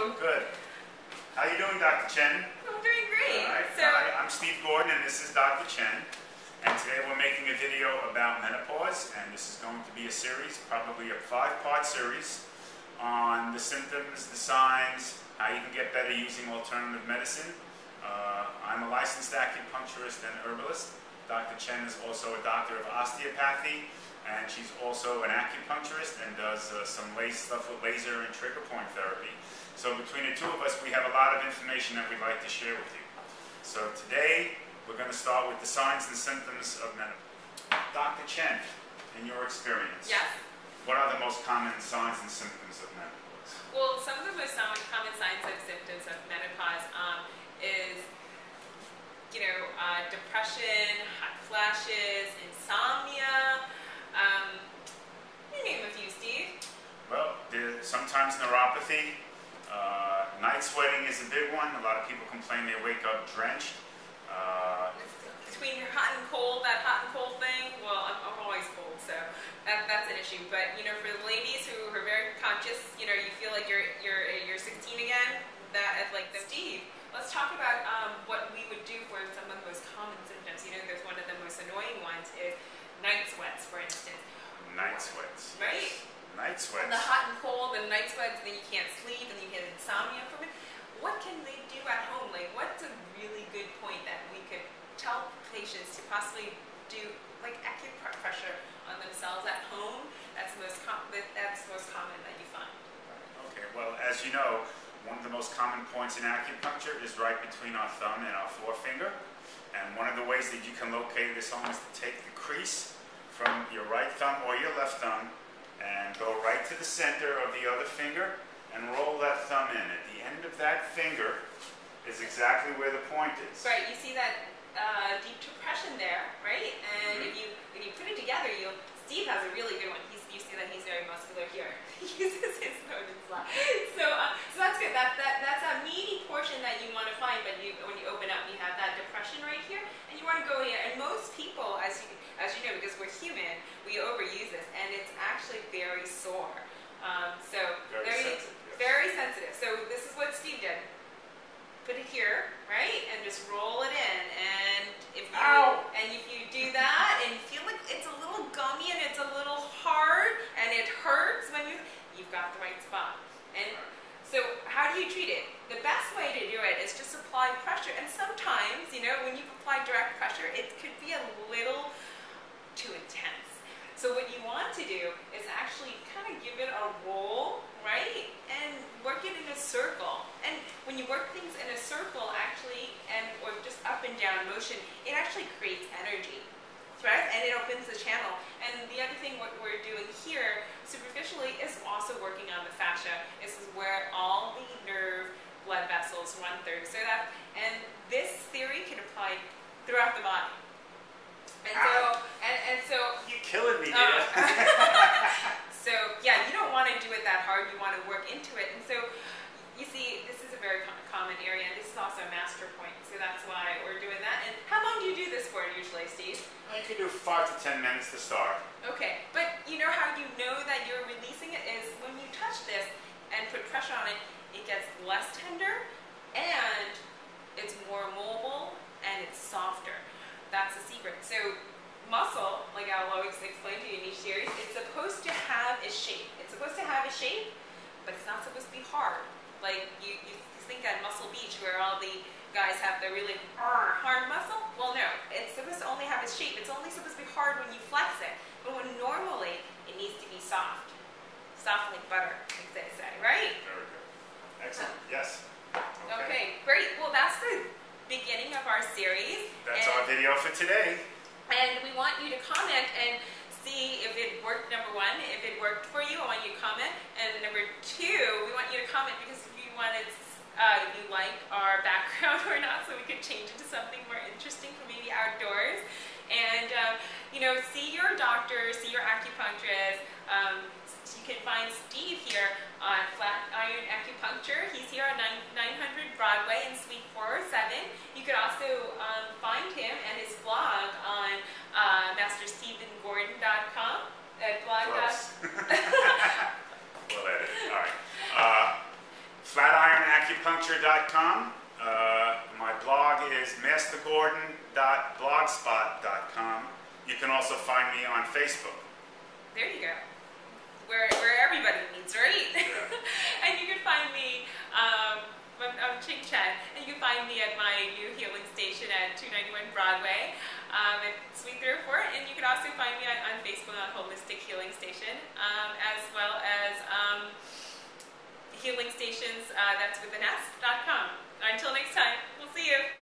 I'm good. How you doing, Dr. Chen? I'm doing great. All right. Hi, I'm Steve Gordon, and this is Dr. Chen. And today we're making a video about menopause, and this is going to be a series, probably a 5-part series, on the symptoms, the signs, how you can get better using alternative medicine. I'm a licensed acupuncturist and herbalist. Dr. Chen is also a doctor of osteopathy, and she's also an acupuncturist and does some stuff with laser and trigger point therapy. So between the two of us, we have a lot of information that we'd like to share with you. So today, we're going to start with the signs and symptoms of menopause. Dr. Chen, in your experience, yes, what are the most common signs and symptoms of menopause? well, some of the most common signs and symptoms of menopause is, depression, hot flashes, insomnia. You name a few, Steve. Well, sometimes neuropathy. Night sweating is a big one. A lot of people complain they wake up drenched. Between your hot and cold, that hot and cold thing, well, I'm always cold, so that's an issue. But, for the ladies who are very conscious, you feel like you're 16 again, Steve, let's talk about what we would do for some of the most common symptoms. There's one of the most annoying ones is night sweats, for instance. Night sweats. Right? Night sweats. And the hot and cold, and night sweats, and then you can't sleep, and you get insomnia from it. What can they do at home? What's a really good point that we could tell patients to possibly do, acupressure on themselves at home? That's the most common that you find. Okay, well, as you know, one of the most common points in acupuncture is right between our thumb and our forefinger. And one of the ways that you can locate this home is to take the crease from your right thumb or your left thumb and go right to the center of the other finger and roll that thumb in. At the end of that finger is exactly where the point is. Right, you see that deep depression there, right? And if you put it together, Steve has a really good one. You see that he's very muscular here. He uses his nose and slap. So that's good. That's a meaty portion that you want to find, but when you open up, you have that depression right here, and you want to go here. And most people, as you know, because we're human, we overuse this, and it's actually very sore. Very sensitive. So this is what Steve did. Put it here, right, and just roll it in. And if you do that, and you feel like it's a little gummy and it's a little hard and it hurts when you've got the right spot. And so how do you treat it? The best way to do it is just apply pressure. And sometimes, when you apply direct pressure, it could be a little too intense. So what you want to do is actually kind of give it a roll, right? And work it in a circle. And when you work things in a circle, or just up and down motion, it actually creates energy, right? And it opens the channel. And the other thing what we're doing here, superficially, is also working on the fascia. This is where all the nerve blood vessels run through. And this theory can apply throughout the body. And so you're killing me, dear. So yeah, you don't want to do it that hard. You want to work into it. And so you see, this is a very common area, and this is also a master point. So that's why we're doing that. And how long do you do this for usually, Steve? You can do 5 to 10 minutes to start. Okay, but how you know that you're releasing it is when you touch this and put pressure on it, it gets less tender, and it's more mobile, and it's softer. That's the secret. So muscle, like I'll always explain to you in each series, it's supposed to have a shape. It's supposed to have a shape, but it's not supposed to be hard. Like you think at Muscle Beach where all the guys have the really hard muscle. Well, no, it's supposed to only have a shape. It's only supposed to be hard when you flex it. But when normally it needs to be soft. Soft like butter, as they say, right? Very good. Excellent. Yes. Okay, great. Well, that's the beginning of our series. That's our video for today. And we want you to comment and see if it worked, number one. If it worked for you, I want you to comment. And number two, we want you to comment because if you like our background or not, so we could change it to something more interesting for maybe outdoors. And, see your doctor, see your acupuncturist. You can find Steve here on Flatiron Acupuncture. He's here on 900 Broadway in Suite 407. You could also find him and his blog on masterstevengordon.com at blog. We'll edit it. All right. Flatiron acupuncture.com. My blog is mastergordon.blogspot.com. You can also find me on Facebook. There you go. Where everybody meets, right? Yeah. And you can find me, I'm Ching Chen, and you can find me at my new healing station at 291 Broadway at Suite 304, and you can also find me on Facebook on Holistic Healing Station, as well as healing stations, that's with an S.com. Until next time, we'll see you.